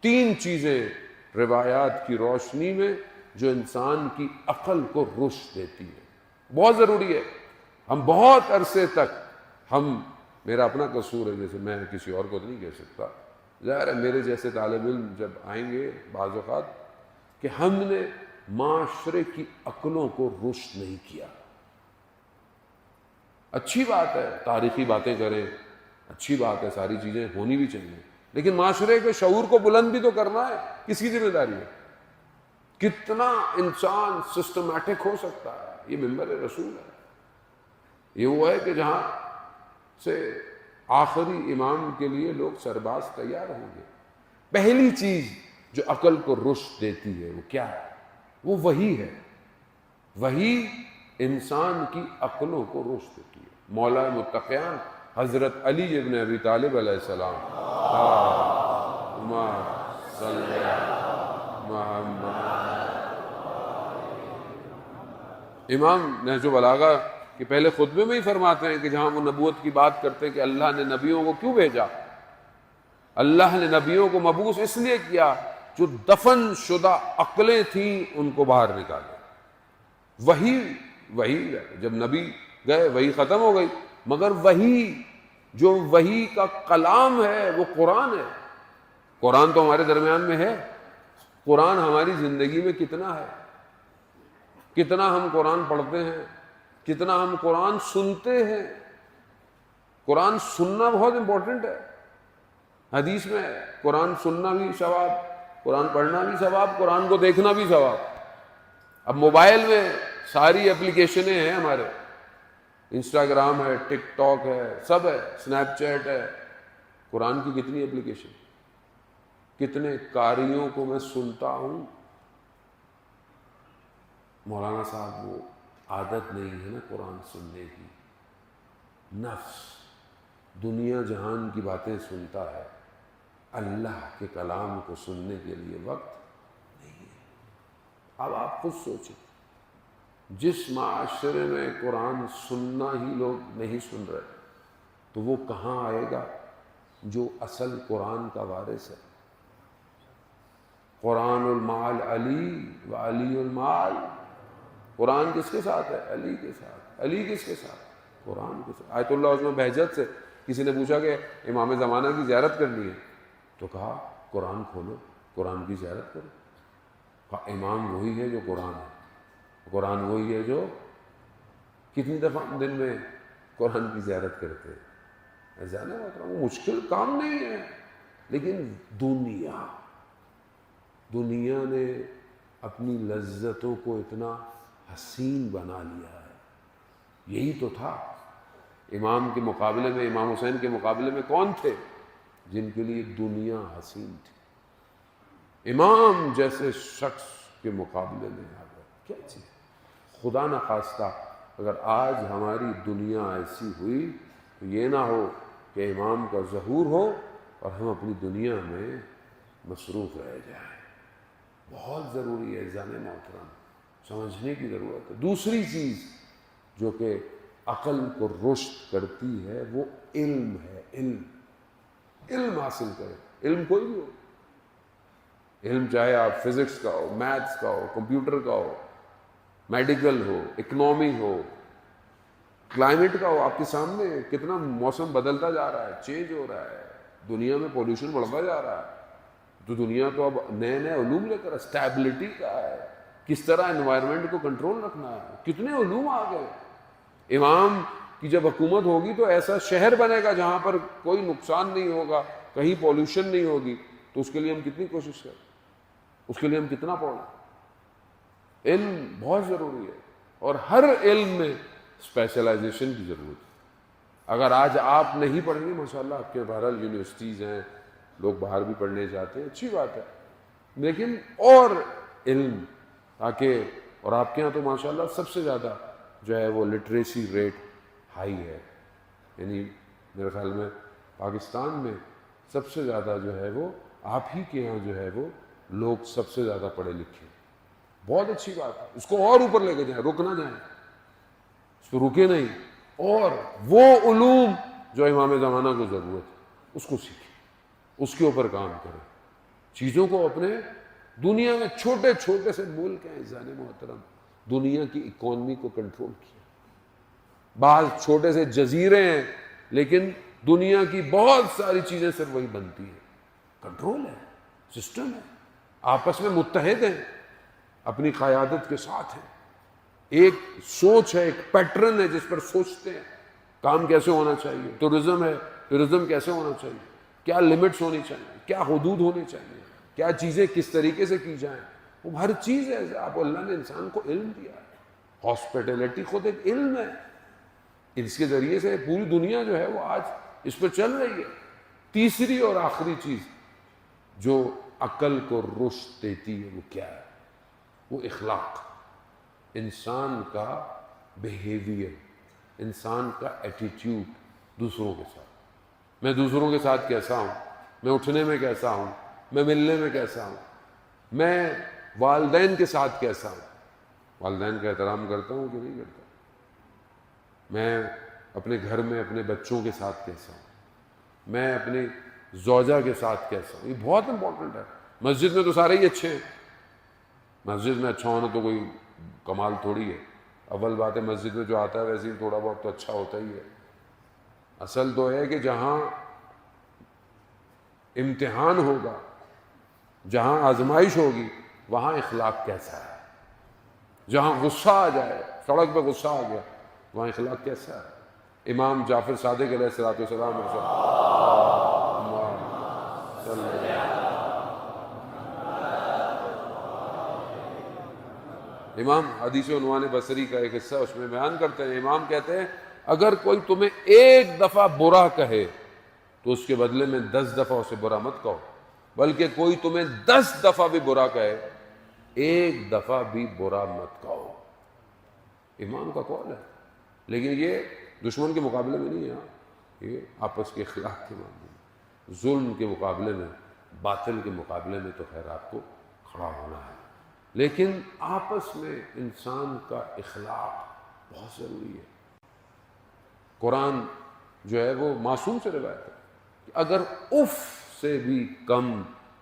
تین چیزیں روایات کی روشنی میں جو انسان کی عقل کو رشد دیتی ہے، بہت ضروری ہے. ہم بہت عرصے تک میرا اپنا قصور ہے، جیسے میں کسی اور کو تو نہیں کہہ سکتا، ظاہر ہے میرے جیسے طالب علم جب آئیں گے بعض اوقات کہ ہم نے معاشرے کی عقلوں کو رشد نہیں کیا. اچھی بات ہے تاریخی باتیں کریں، اچھی بات ہے، ساری چیزیں ہونی بھی چاہیے، لیکن معاشرے کے شعور کو بلند بھی تو کرنا ہے. کس کی ذمہ داری ہے؟ کتنا انسان سسٹمیٹک ہو سکتا ہے؟ یہ منبر رسول ہے. یہ وہ ہے کہ جہاں سے آخری امام کے لیے لوگ سرباز تیار ہوں گے. پہلی چیز جو عقل کو رشد دیتی ہے وہ کیا ہے؟ وہ وحی ہے. وحی انسان کی عقلوں کو رشد دیتی ہے. مولا متقیان حضرت علی ابن ابی طالب علیہ السلام، اللہم صلی علی محمد. امام نہج البلاغہ کے پہلے خطبے میں ہی فرماتے ہیں کہ جہاں وہ نبوت کی بات کرتے ہیں کہ اللہ نے نبیوں کو کیوں بھیجا؟ اللہ نے نبیوں کو مبعوث اس لیے کیا جو دفن شدہ عقلیں تھیں ان کو باہر نکالے. وہی جب نبی گئے وہی ختم ہو گئی، مگر وہی کا کلام ہے وہ قرآن ہے. قرآن تو ہمارے درمیان میں ہے. قرآن ہماری زندگی میں کتنا ہے، کتنا ہم قرآن پڑھتے ہیں، کتنا ہم قرآن سنتے ہیں. قرآن سننا بہت امپورٹنٹ ہے. حدیث میں قرآن سننا بھی ثواب، قرآن پڑھنا بھی ثواب، قرآن کو دیکھنا بھی ثواب. اب موبائل میں ساری اپلیکیشنیں ہیں ہمارے، انسٹاگرام ہے، ٹک ٹاک ہے، سب ہے، اسنیپ چیٹ ہے. قرآن کی کتنی اپلیکیشن، کتنے قاریوں کو میں سنتا ہوں. مولانا صاحب وہ عادت نہیں ہے نا قرآن سننے کی. نفس دنیا جہان کی باتیں سنتا ہے، اللہ کے کلام کو سننے کے لیے وقت نہیں ہے. اب آپ خود سوچیں، جس معاشرے میں قرآن سننا ہی لوگ نہیں سن رہے تو وہ کہاں آئے گا جو اصل قرآن کا وارث ہے؟ قرآن المال علی و علی المال. قرآن کس کے ساتھ ہے؟ علی کے ساتھ. علی کس کے ساتھ؟ قرآن کے ساتھ. آیت اللہ عثمان بہجت سے کسی نے پوچھا کہ امام زمانہ کی زیارت کرنی ہے تو کہا قرآن کھولو، قرآن کی زیارت کرو. کہا امام وہی ہے جو قرآن ہے. قرآن وہی ہے جو کتنی دفعہ دن میں قرآن کی زیارت کرتے ہیں. جانا وہ مشکل کام نہیں ہے، لیکن دنیا نے اپنی لذتوں کو اتنا حسین بنا لیا ہے. یہی تو تھا. امام کے مقابلے میں، امام حسین کے مقابلے میں کون تھے جن کے لیے دنیا حسین تھی؟ امام جیسے شخص کے مقابلے میں آ گئے کیا چیز. خدا نہ خواستہ اگر آج ہماری دنیا ایسی ہوئی تو یہ نہ ہو کہ امام کا ظہور ہو اور ہم اپنی دنیا میں مصروف رہ جائیں. بہت ضروری ہے عزیزان محترم، سمجھنے کی ضرورت ہے. دوسری چیز جو کہ عقل کو رشد کرتی ہے وہ علم ہے. علم حاصل کریں. علم کوئی بھی ہو، علم چاہے آپ فزکس کا ہو، میتھس کا ہو، کمپیوٹر کا ہو، میڈیکل ہو، اکنامی ہو، کلائمیٹ کا ہو. آپ کے سامنے کتنا موسم بدلتا جا رہا ہے، چینج ہو رہا ہے، دنیا میں پولوشن بڑھتا جا رہا ہے. تو دنیا تو اب نئے علوم لے کر اسٹیبلٹی کا ہے، کس طرح انوائرمنٹ کو کنٹرول رکھنا ہے. کتنے علوم آ گئے. امام کی جب حکومت ہوگی تو ایسا شہر بنے گا جہاں پر کوئی نقصان نہیں ہوگا، کہیں پولوشن نہیں ہوگی. تو اس کے لیے ہم کتنی کوشش کریں، اس کے لیے ہم کتنا پڑھیں. علم بہت ضروری ہے اور ہر علم میں اسپیشلائزیشن کی ضرورت ہے. اگر آج آپ نہیں پڑھیں گے، ماشاءاللہ آپ کے بہرحال یونیورسٹیز ہیں، لوگ باہر بھی پڑھنے جاتے ہیں، اچھی بات ہے، لیکن اور علم تاکہ، اور آپ کے ہاں تو ماشاءاللہ سب سے زیادہ جو ہے وہ لٹریسی ریٹ ہائی ہے. یعنی میرے خیال میں پاکستان میں سب سے زیادہ جو ہے وہ آپ ہی کے ہاں جو ہے وہ لوگ سب سے زیادہ پڑھے لکھے. بہت اچھی بات ہے، اس کو اور اوپر لے کے جائیں، رک نہ جائیں، اس کو رکے نہیں. اور وہ علوم جو امام زمانہ کو ضرورت ہے اس کو سیکھیں، اس کے اوپر کام کریں. چیزوں کو اپنے دنیا میں چھوٹے چھوٹے سے ملک ہیں عزیزان محترم، دنیا کی اکانومی کو کنٹرول کیا. بعض چھوٹے سے جزیرے ہیں لیکن دنیا کی بہت ساری چیزیں صرف وہی بنتی ہیں. کنٹرول ہے، سسٹم ہے، آپس میں متحد ہیں، اپنی قیادت کے ساتھ ہیں. ایک سوچ ہے، ایک پیٹرن ہے جس پر سوچتے ہیں کام کیسے ہونا چاہیے. ٹورزم ہے، ٹورزم کیسے ہونا چاہیے، کیا لمٹس ہونی چاہیے، کیا حدود ہونی چاہیے، کیا چیزیں کس طریقے سے کی جائیں. وہ ہر چیز ہے. آپ اللہ نے انسان کو علم دیا ہے. ہاسپٹیلٹی خود ایک علم ہے، اس کے ذریعے سے پوری دنیا جو ہے وہ آج اس پہ چل رہی ہے. تیسری اور آخری چیز جو عقل کو رشد دیتی ہے وہ کیا ہے؟ وہ اخلاق، انسان کا بیہیویئر، انسان کا ایٹیٹیوڈ دوسروں کے ساتھ. میں دوسروں کے ساتھ کیسا ہوں، میں اٹھنے میں کیسا ہوں، میں ملنے میں کیسا ہوں، میں والدین کے ساتھ کیسا ہوں، والدین کا احترام کرتا ہوں کہ نہیں کرتا، میں اپنے گھر میں اپنے بچوں کے ساتھ کیسا ہوں، میں اپنے زوجہ کے ساتھ کیسا ہوں. یہ بہت امپورٹنٹ ہے. مسجد میں تو سارے ہی اچھے ہیں، مسجد میں اچھا ہونا تو کوئی کمال تھوڑی ہے. اول بات ہے مسجد میں جو آتا ہے ویسے ہی تھوڑا بہت تو اچھا ہوتا ہی ہے. اصل تو ہے کہ جہاں امتحان ہوگا، جہاں آزمائش ہوگی، وہاں اخلاق کیسا ہے. جہاں غصہ آ جائے، سڑک پہ غصہ آ گیا، وہاں اخلاق کیسا ہے. امام جعفر صادق علیہ السلام امام حدیث عنوان بصری کا ایک حصہ اس میں بیان کرتے ہیں. امام کہتے ہیں اگر کوئی تمہیں ایک دفعہ برا کہے تو اس کے بدلے میں 10 دفعہ اسے برا مت کہو، بلکہ کوئی تمہیں 10 دفعہ بھی برا کہے ایک دفعہ بھی برا مت کہو. امام کا قول ہے، لیکن یہ دشمن کے مقابلے میں نہیں ہے، یہ آپس کے اخلاق کے معاملے میں، ظلم کے مقابلے میں، باطل کے مقابلے میں تو خیر آپ کو کھڑا ہونا ہے، لیکن آپس میں انسان کا اخلاق بہت ضروری ہے. قرآن جو ہے وہ معصوم سے روایت ہے کہ اگر اف سے بھی کم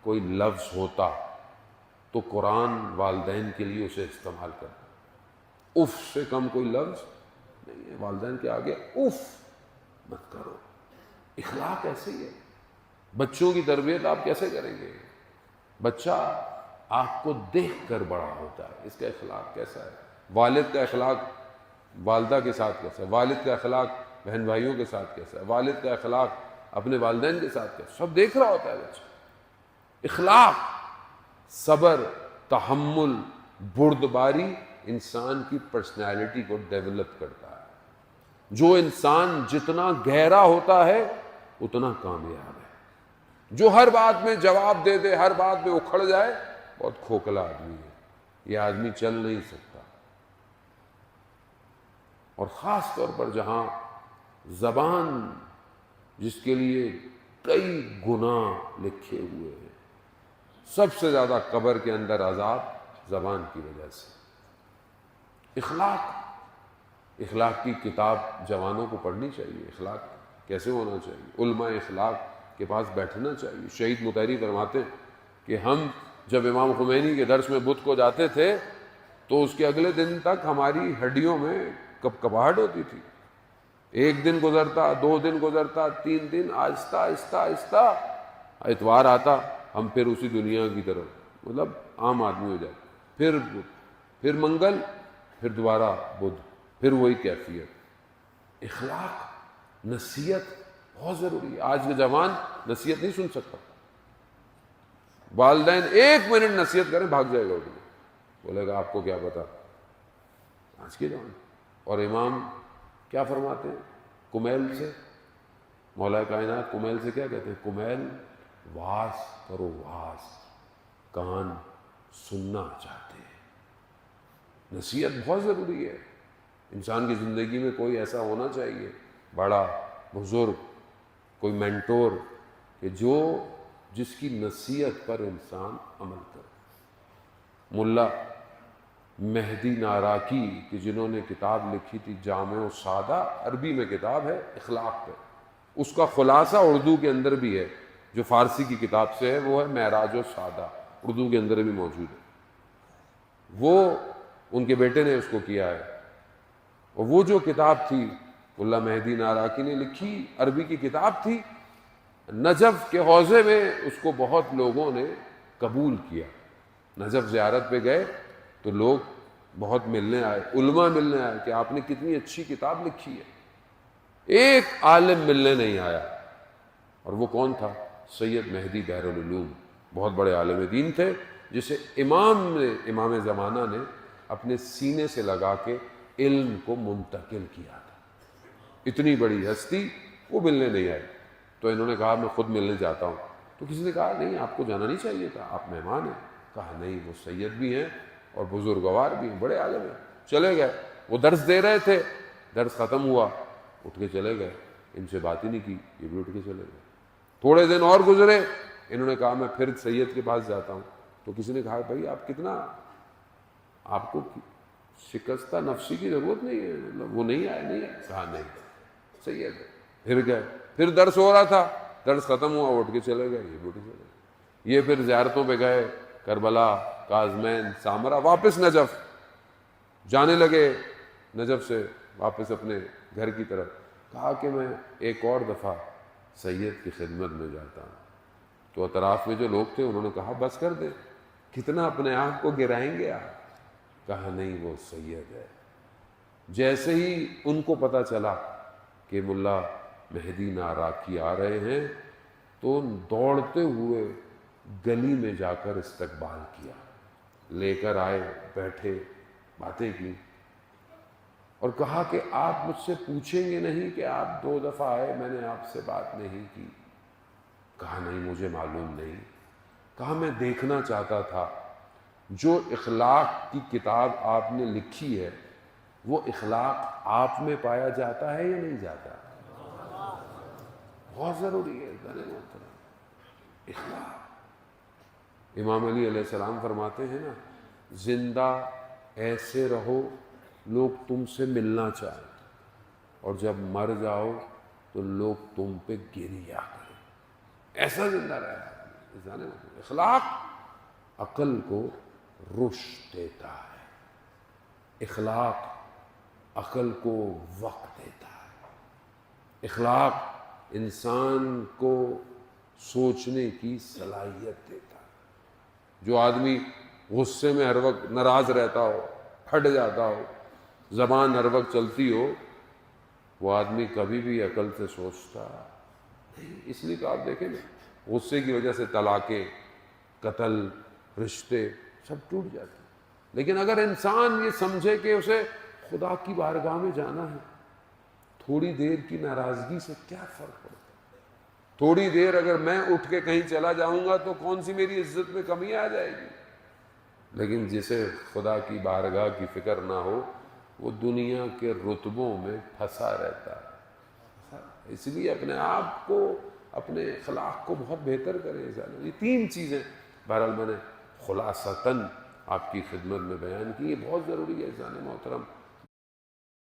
کوئی لفظ ہوتا تو قرآن والدین کے لیے اسے استعمال کرتا. اف سے کم کوئی لفظ نہیں ہے، والدین کے آگے اف مت کرو. اخلاق ایسے ہی ہے. بچوں کی تربیت آپ کیسے کریں گے؟ بچہ آپ کو دیکھ کر بڑا ہوتا ہے، اس کا اخلاق کیسا ہے. والد کا اخلاق والدہ کے ساتھ کیسا ہے، والد کا اخلاق بہن بھائیوں کے ساتھ کیسا ہے، والد کا اخلاق اپنے والدین کے ساتھ کیسا ہے، سب دیکھ رہا ہوتا ہے بچہ. اخلاق، صبر، تحمل، بردباری انسان کی پرسنالٹی کو ڈیولپ کرتا ہے. جو انسان جتنا گہرا ہوتا ہے اتنا کامیاب ہے. جو ہر بات میں جواب دے دے، ہر بات میں اکھڑ جائے، بہت کھوکھلا آدمی ہے، یہ آدمی چل نہیں سکتا. اور خاص طور پر جہاں زبان جس کے لیے کئی گناہ لکھے ہوئے ہیں، سب سے زیادہ قبر کے اندر عذاب زبان کی وجہ سے. اخلاق کی کتاب جوانوں کو پڑھنی چاہیے. اخلاق کیسے ہونا چاہیے، علماء اخلاق کے پاس بیٹھنا چاہیے. شہید مطہری فرماتے ہیں کہ ہم جب امام خمینی کے درس میں بت کو جاتے تھے تو اس کے اگلے دن تک ہماری ہڈیوں میں کپکپاہٹ ہوتی تھی. ایک دن گزرتا، 2 دن گزرتا، 3 دن، آہستہ آہستہ آہستہ اتوار آتا، ہم پھر اسی دنیا کی طرف مطلب عام آدمی ہو جاتے. پھر منگل، پھر دوبارہ بدھ، پھر وہی کیفیت. اخلاق، نصیحت بہت ضروری ہے. آج کے جوان نصیحت نہیں سن سکتا. والدین 1 منٹ نصیحت کریں بھاگ جائے گا، بولے گا آپ کو کیا پتا. آج کے جوان. اور امام کیا فرماتے ہیں کمیل سے، مولا کائنات کمیل سے کیا کہتے ہیں؟ کمیل واز کرو، واز، کان سننا چاہتے ہیں. نصیحت بہت ضروری ہے. انسان کی زندگی میں کوئی ایسا ہونا چاہیے، بڑا بزرگ، کوئی مینٹور، کہ جس کی نصیحت پر انسان عمل کرے. ملا مہدی ناراکی کہ جنہوں نے کتاب لکھی تھی جامع و سادہ، عربی میں کتاب ہے اخلاق پہ، اس کا خلاصہ اردو کے اندر بھی ہے جو فارسی کی کتاب سے ہے وہ ہے معراج و سعادہ، اردو کے اندر بھی موجود ہے، وہ ان کے بیٹے نے اس کو کیا ہے۔ اور وہ جو کتاب تھی ملا مہدی ناراکی نے لکھی، عربی کی کتاب تھی، نجف کے حوزے میں اس کو بہت لوگوں نے قبول کیا۔ نجف زیارت پہ گئے تو لوگ بہت ملنے آئے، علماء ملنے آئے کہ آپ نے کتنی اچھی کتاب لکھی ہے۔ ایک عالم ملنے نہیں آیا، اور وہ کون تھا؟ سید مہدی بحر العلوم، بہت بڑے عالم دین تھے، جسے امام زمانہ نے اپنے سینے سے لگا کے علم کو منتقل کیا تھا۔ اتنی بڑی ہستی، وہ ملنے نہیں آئے، تو انہوں نے کہا میں خود ملنے جاتا ہوں۔ تو کسی نے کہا نہیں، آپ کو جانا نہیں چاہیے تھا، آپ مہمان ہیں۔ کہا نہیں، وہ سید بھی ہیں اور بزرگوار بھی ہیں، بڑے عالم ہیں۔ چلے گئے، وہ درس دے رہے تھے، درس ختم ہوا، اٹھ کے چلے گئے، ان سے بات ہی نہیں کی، یہ بھی اٹھ کے چلے گئے۔ تھوڑے دن اور گزرے، انہوں نے کہا میں پھر سید کے پاس جاتا ہوں۔ تو کسی نے کہا بھائی آپ کتنا، آپ کو شکستہ نفسی کی ضرورت نہیں ہے، مطلب وہ نہیں آئے۔ کہا نہیں، سید ہے۔ پھر گئے، پھر درس ہو رہا تھا، درس ختم ہوا، اٹھ کے چلے گئے، یہ بھی اٹھ کے چلے گئے۔ یہ پھر زیارتوں پہ گئے، کربلا، کاظمین، سامرا، واپس نجف جانے لگے، نجف سے واپس اپنے گھر کی طرف۔ کہا کہ میں ایک اور دفعہ سید کی خدمت میں جاتا ہوں۔ تو اطراف میں جو لوگ تھے انہوں نے کہا بس کر دے، کتنا اپنے آپ کو گرائیں گے آپ؟ کہا نہیں، وہ سید ہے۔ جیسے ہی ان کو پتہ چلا کہ ملا مہدی ناراکی آ رہے ہیں، تو دوڑتے ہوئے گلی میں جا کر استقبال کیا، لے کر آئے، بیٹھے، باتیں کی، اور کہا کہ آپ مجھ سے پوچھیں گے نہیں کہ آپ 2 دفعہ آئے، میں نے آپ سے بات نہیں کی؟ کہا نہیں، مجھے معلوم نہیں۔ کہا میں دیکھنا چاہتا تھا جو اخلاق کی کتاب آپ نے لکھی ہے، وہ اخلاق آپ میں پایا جاتا ہے یا نہیں جاتا؟ بہت ضروری ہے اخلاق۔ امام علی علیہ السلام فرماتے ہیں نا، زندہ ایسے رہو لوگ تم سے ملنا چاہیں، اور جب مر جاؤ تو لوگ تم پہ گریہ کریں۔ ایسا زندہ رہا۔ اخلاق عقل کو رشد دیتا ہے، اخلاق عقل کو وقت دیتا ہے، اخلاق انسان کو سوچنے کی صلاحیت دیتا ہے۔ جو آدمی غصے میں ہر وقت ناراض رہتا ہو، پھٹ جاتا ہو، زبان ہر وقت چلتی ہو، وہ آدمی کبھی بھی عقل سے سوچتا نہیں۔ اس لیے تو آپ دیکھیں نا، غصے کی وجہ سے طلاقیں، قتل، رشتے سب ٹوٹ جاتے ہیں۔ لیکن اگر انسان یہ سمجھے کہ اسے خدا کی بارگاہ میں جانا ہے، تھوڑی دیر کی ناراضگی سے کیا فرق پڑتا ہے؟ تھوڑی دیر اگر میں اٹھ کے کہیں چلا جاؤں گا تو کون سی میری عزت میں کمی آ جائے گی؟ لیکن جسے خدا کی بارگاہ کی فکر نہ ہو، وہ دنیا کے رتبوں میں پھنسا رہتا ہے۔ اس لیے اپنے آپ کو، اپنے اخلاق کو بہت بہتر کریں۔ یہ 3 چیزیں بہرحال میں نے خلاصتاً آپ کی خدمت میں بیان کی، یہ بہت ضروری ہے جان محترم۔